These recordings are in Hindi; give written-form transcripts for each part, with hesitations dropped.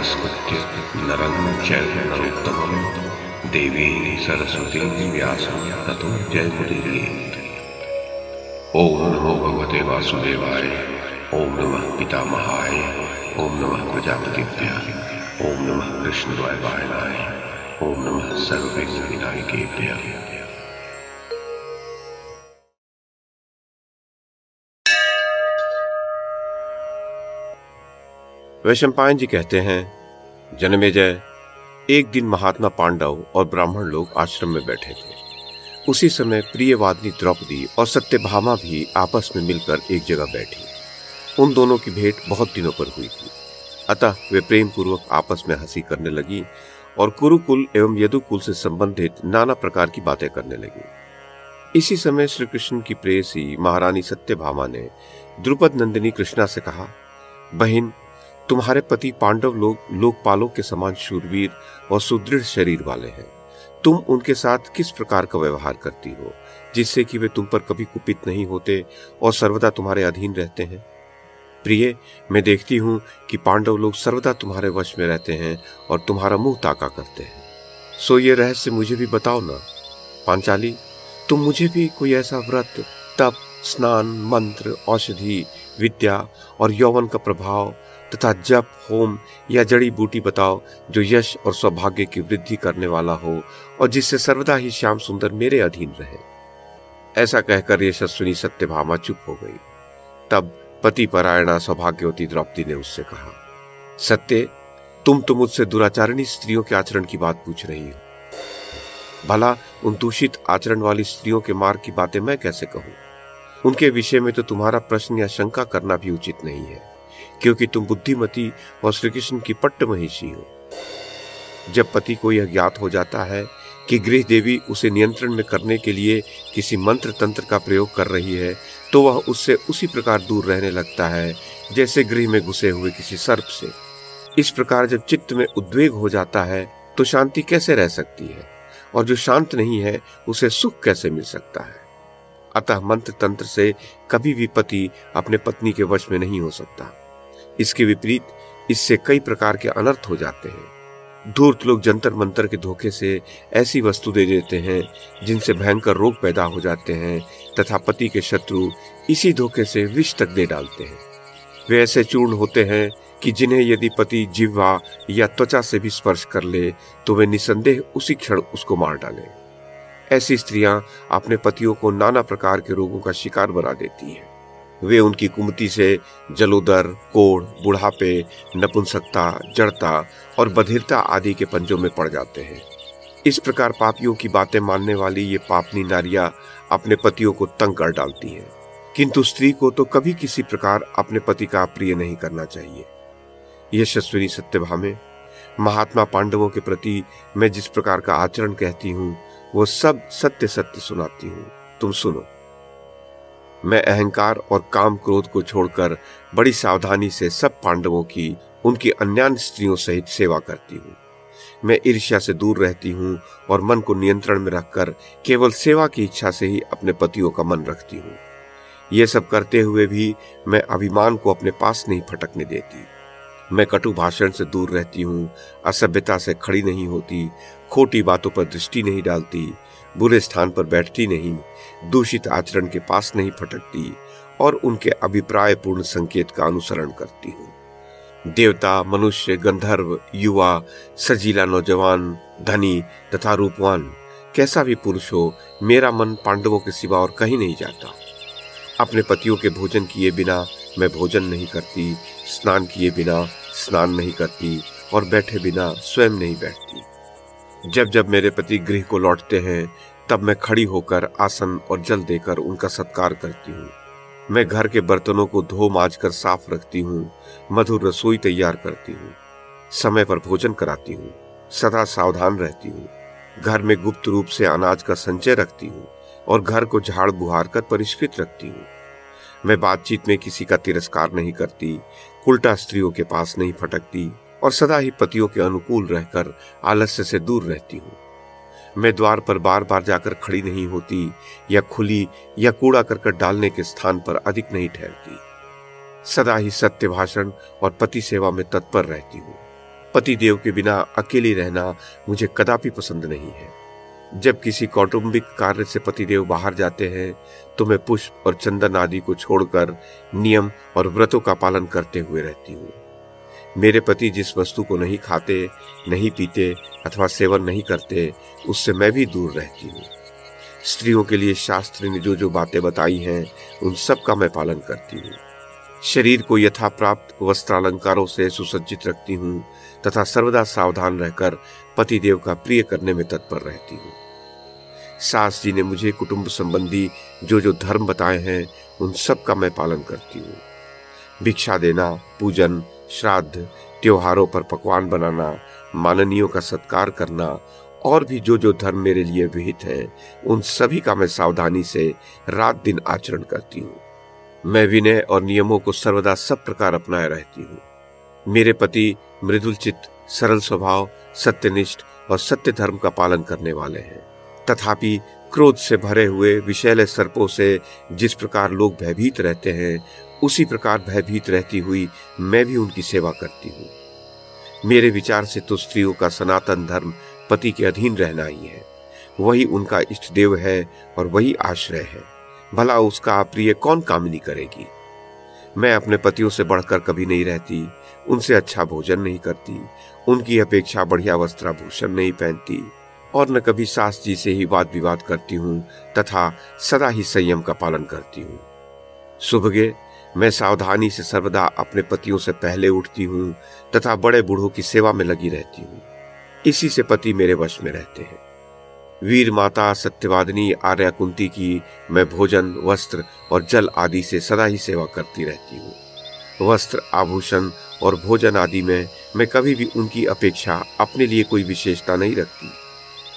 नमस्कृत्य नरं चैव नरोत्तमं देवीं सरस्वतीं व्यासं ततो जयमुदीरयेत्। ओम नमो भगवते वासुदेवाय। ओम नमः पितामहाय। ओम नमः प्रजापतिभ्यः। ओम नमः कृष्णद्वैपायनाय। ओम नमः सर्वविघ्नविनायकेभ्यः। वैशंपायन जी कहते हैं, जनमेजय, एक दिन महात्मा पांडव और ब्राह्मण लोग आश्रम में बैठे थे। उसी समय प्रियवादिनी द्रौपदी और सत्यभामा भी आपस में मिलकर एक जगह बैठी। उन दोनों की भेंट बहुत दिनों पर हुई थी, अतः वे प्रेम पूर्वक आपस में हंसी करने लगी और कुरुकुल एवं यदुकुल से संबंधित नाना प्रकार की बातें करने लगी। इसी समय श्री कृष्ण की प्रेयसी महारानी सत्यभामा ने द्रुपद नंदिनी कृष्णा से कहा, बहन, तुम्हारे पति पांडव लोग लोकपालों के समान शूरवीर और सुदृढ़ शरीर वाले हैं। तुम उनके साथ किस प्रकार का व्यवहार करती हो, जिससे कि वे तुम पर कभी कुपित नहीं होते और सर्वदा तुम्हारे अधीन रहते हैं? प्रिय, मैं देखती हूँ कि पांडव लोग सर्वदा तुम्हारे वश में रहते हैं और तुम्हारा मुंह ताका करते हैं। सो ये रहस्य मुझे भी बताओ ना। पांचाली, तुम मुझे भी कोई ऐसा व्रत, तप, स्नान, मंत्र, औषधि, विद्या और यौवन का प्रभाव तथा जप, होम या जड़ी बूटी बताओ जो यश और सौभाग्य की वृद्धि करने वाला हो और जिससे सर्वदा ही श्याम सुंदर मेरे अधीन रहे। ऐसा कहकर यशस्विनी सत्यभामा चुप हो गई। तब पति परायणा सौभाग्यवती द्रौपदी ने उससे कहा, सत्य, तुम तो मुझसे दुराचारिणी स्त्रियों के आचरण की बात पूछ रही हो। भला उन दूषित आचरण वाली स्त्रियों के मार्ग की बातें मैं कैसे कहूं? उनके विषय में तो तुम्हारा प्रश्न या शंका करना भी उचित नहीं है, क्योंकि तुम बुद्धिमती और श्री कृष्ण की पट्ट महिषी हो। जब पति को यह ज्ञात हो जाता है कि गृह देवी उसे नियंत्रण में करने के लिए किसी मंत्र तंत्र का प्रयोग कर रही है, तो वह उससे उसी प्रकार दूर रहने लगता है जैसे गृह में घुसे हुए किसी सर्प से। इस प्रकार जब चित्त में उद्वेग हो जाता है तो शांति कैसे रह सकती है, और जो शांत नहीं है उसे सुख कैसे मिल सकता है? अतः मंत्र तंत्र से कभी भी पति अपने पत्नी के वश में नहीं हो सकता। इसके विपरीत इससे कई प्रकार के अनर्थ हो जाते हैं। धूर्त लोग जंतर मंतर के धोखे से ऐसी वस्तु दे देते हैं जिनसे भयंकर रोग पैदा हो जाते हैं तथा पति के शत्रु इसी धोखे से विष तक दे डालते हैं। वे ऐसे चूर्ण होते हैं कि जिन्हें यदि पति जिह्वा या त्वचा से भी स्पर्श कर ले तो वे निसंदेह उसी क्षण उसको मार डालें। ऐसी स्त्रियां अपने पतियों को नाना प्रकार के रोगों का शिकार बना देती हैं। वे उनकी कुमति से जलोदर, कोढ़, बुढ़ापे, नपुंसकता, जड़ता और बधिरता आदि के पंजों में पड़ जाते हैं। इस प्रकार पापियों की बातें मानने वाली ये पापनी नारियां अपने पतियों को तंग कर डालती हैं, किंतु स्त्री को तो कभी किसी प्रकार अपने पति का अप्रिय नहीं करना चाहिए। यशस्विनी सत्यभामे, महात्मा पांडवों के प्रति मैं जिस प्रकार का आचरण कहती हूँ वो सब सत्य सत्य सुनाती हूँ, तुम सुनो। मैं अहंकार और काम क्रोध को छोड़कर बड़ी सावधानी से सब पांडवों की, उनकी अन्यान्य स्त्रियों सहित सेवा करती हूँ। मैं ईर्ष्या से दूर रहती हूँ और मन को नियंत्रण में रखकर केवल सेवा की इच्छा से ही अपने पतियों का मन रखती हूँ। ये सब करते हुए भी मैं अभिमान को अपने पास नहीं फटकने देती। मैं कटु भाषण से दूर रहती हूँ, असभ्यता से खड़ी नहीं होती, खोटी बातों पर दृष्टि नहीं डालती, बुरे स्थान पर बैठती नहीं, दूषित आचरण के पास नहीं फटकती और उनके अभिप्राय पूर्ण संकेत का अनुसरण करती हूँ। देवता, मनुष्य, गंधर्व, युवा, सजीला नौजवान, धनी तथा रूपवान, कैसा भी पुरुष हो, मेरा मन पांडवों के सिवा और कहीं नहीं जाता। अपने पतियों के भोजन किए बिना मैं भोजन नहीं करती, स्नान किए बिना स्नान नहीं करती और बैठे बिना स्वयं नहीं बैठती। जब जब मेरे पति गृह को लौटते हैं तब मैं खड़ी होकर आसन और जल देकर उनका सत्कार करती हूँ। मैं घर के बर्तनों को धो मांज कर साफ रखती हूँ, मधुर रसोई तैयार करती हूँ, समय पर भोजन कराती हूँ, सदा सावधान रहती हूँ, घर में गुप्त रूप से अनाज का संचय रखती हूँ और घर को झाड़ बुहार कर परिष्कृत रखती हूँ। मैं बातचीत में किसी का तिरस्कार नहीं करती, उल्टा स्त्रियों के पास नहीं फटकती और सदा ही पतियों के अनुकूल रहकर आलस्य से दूर रहती हूँ। मैं द्वार पर बार बार जाकर खड़ी नहीं होती या खुली या कूड़ा करकट डालने के स्थान पर अधिक नहीं ठहरती। सदा ही सत्य भाषण और पति सेवा में तत्पर रहती हूँ। पति देव के बिना अकेली रहना मुझे कदापि पसंद नहीं है। जब किसी कौटुंबिक कार्य से पतिदेव बाहर जाते हैं तो मैं पुष्प और चंदन आदि को छोड़कर नियम और व्रतों का पालन करते हुए रहती हूँ। मेरे पति जिस वस्तु को नहीं खाते, नहीं पीते अथवा सेवन नहीं करते, उससे मैं भी दूर रहती हूँ। स्त्रियों के लिए शास्त्र ने जो जो बातें बताई हैं उन सब का मैं पालन करती हूँ। शरीर को यथा प्राप्त वस्त्रालंकारों से सुसज्जित रखती हूँ तथा सर्वदा सावधान रहकर पतिदेव का प्रिय करने में तत्पर रहती हूँ। सास जी ने मुझे कुटुंब संबंधी जो जो धर्म बताए हैं उन सब का मैं पालन करती हूँ। भिक्षा देना, पूजन, श्राद्ध, त्योहारों पर पकवान बनाना, माननीयों का सत्कार करना और भी जो जो धर्म मेरे लिए विहित है उन सभी का मैं सावधानी से रात दिन आचरण करती हूँ। मैं विनय और नियमों को सर्वदा सब प्रकार अपनाए रहती हूँ। मेरे पति मृदुल चित्त, सरल स्वभाव, सत्यनिष्ठ और सत्य धर्म का पालन करने वाले हैं। तथापि क्रोध से भरे हुए विषैले सर्पों से जिस प्रकार लोग भयभीत रहते हैं उसी प्रकार भयभीत रहती हुई मैं भी उनकी सेवा करती हूँ। मेरे विचार से तो स्त्रियों का सनातन धर्म पति के अधीन रहना ही है। वही उनका इष्ट देव है और वही आश्रय है। भला उसका अप्रिय कौन कामनी करेगी। मैं अपने पतियों से बढ़कर कभी नहीं रहती, उनसे अच्छा भोजन नहीं करती, उनकी अपेक्षा बढ़िया वस्त्राभूषण नहीं पहनती और न कभी सास जी से ही वाद विवाद करती हूँ तथा सदा ही संयम का पालन करती हूँ। सुबह मैं सावधानी से सर्वदा अपने पतियों से पहले उठती हूँ तथा बड़े बूढ़ों की सेवा में लगी रहती हूँ। इसी से पति मेरे वश में रहते हैं। वीर माता सत्यवादिनी आर्या कुंती की मैं भोजन, वस्त्र और जल आदि से सदा ही सेवा करती रहती हूँ। वस्त्र, आभूषण और भोजन आदि में मैं कभी भी उनकी अपेक्षा अपने लिए कोई विशेषता नहीं रखती।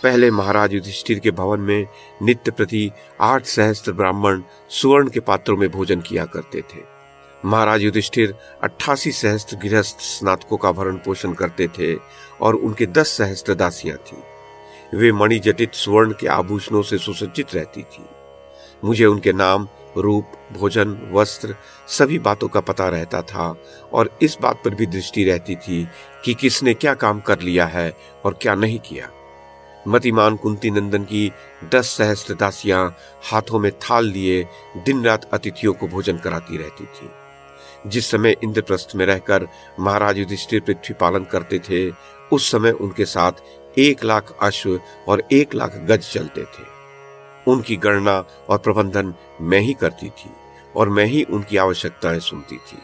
पहले महाराज युधिष्ठिर के भवन में नित्य प्रति 8 सहस्त्र ब्राह्मण सुवर्ण के पात्रों में भोजन किया करते थे। महाराज युधिष्ठिर 88 सहस्त्र गृहस्थ स्नातकों का भरण पोषण करते थे और उनके 10 सहस्त्र दासियां थीं। वे मणिजटित सुवर्ण के आभूषणों से सुसज्जित रहती थी। मुझे उनके नाम, रूप, भोजन, वस्त्र सभी बातों का पता रहता था और इस बात पर भी दृष्टि रहती थी कि किसने क्या काम कर लिया है और क्या नहीं किया। मतिमान कुंती नंदन की 10 सहस्त्र दासियां हाथों में थाल लिए दिन रात अतिथियों को भोजन कराती रहती थी। जिस समय इंद्रप्रस्थ में रहकर महाराज युधिष्ठिर पृथ्वी पालन करते थे उस समय उनके साथ 1 लाख अश्व और 1 लाख गज चलते थे। उनकी गणना और प्रबंधन मैं ही करती थी और मैं ही उनकी आवश्यकताएं सुनती थी।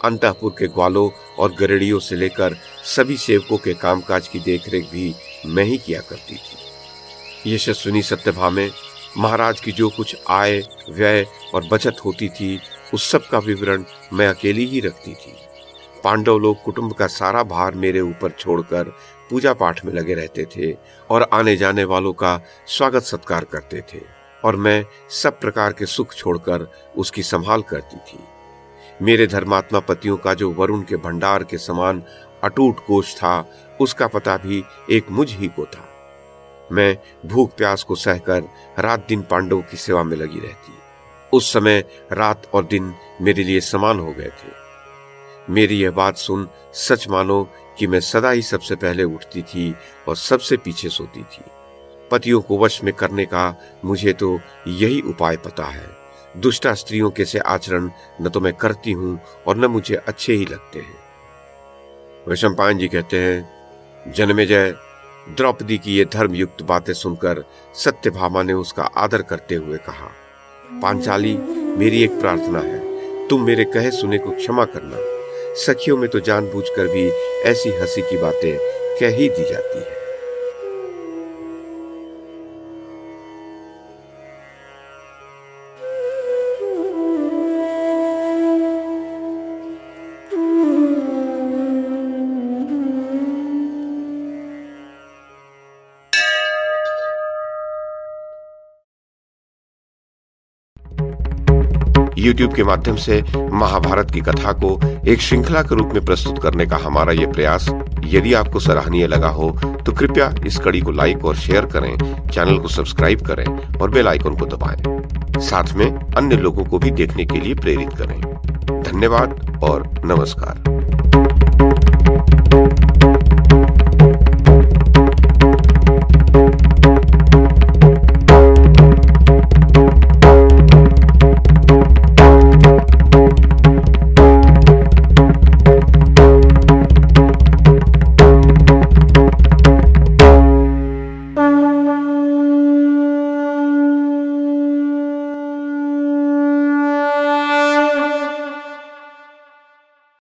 अंतःपुर के ग्वालों और गरेड़ियों से लेकर सभी सेवकों के कामकाज की देखरेख भी मैं ही किया करती थी। यशस्विनी सत्यभा में महाराज की जो कुछ आय, व्यय और बचत होती थी उस सब का विवरण मैं अकेली ही रखती थी। पांडव लोग कुटुंब का सारा भार मेरे ऊपर छोड़कर पूजा पाठ में लगे रहते थे और आने जाने वालों का स्वागत सत्कार करते थे और मैं सब प्रकार के सुख छोड़कर उसकी संभाल करती थी। मेरे धर्मात्मा पतियों का जो वरुण के भंडार के समान अटूट कोष था उसका पता भी एक मुझ ही को था। मैं भूख प्यास को सहकर रात दिन पांडवों की सेवा में लगी रहती। उस समय रात और दिन मेरे लिए समान हो गए थे। मेरी यह बात सुन सच मानो कि मैं सदा ही सबसे पहले उठती थी और सबसे पीछे सोती थी। पतियों को वश में करने का मुझे तो यही उपाय पता है। दुष्टा स्त्रियों के से आचरण न तो मैं करती हूं और न मुझे अच्छे ही लगते हैं। वैशंपायन जी कहते हैं, जन्मेजय, द्रौपदी की ये धर्मयुक्त बातें सुनकर सत्यभामा ने उसका आदर करते हुए कहा, पांचाली, मेरी एक प्रार्थना है, तुम मेरे कहे सुने को क्षमा करना। सखियों में तो जानबूझकर भी ऐसी हंसी की बातें कह ही दी जाती है। YouTube के माध्यम से महाभारत की कथा को एक श्रृंखला के रूप में प्रस्तुत करने का हमारा ये प्रयास यदि आपको सराहनीय लगा हो तो कृपया इस कड़ी को लाइक और शेयर करें, चैनल को सब्सक्राइब करें और बेल आइकन को दबाएं। साथ में अन्य लोगों को भी देखने के लिए प्रेरित करें। धन्यवाद और नमस्कार।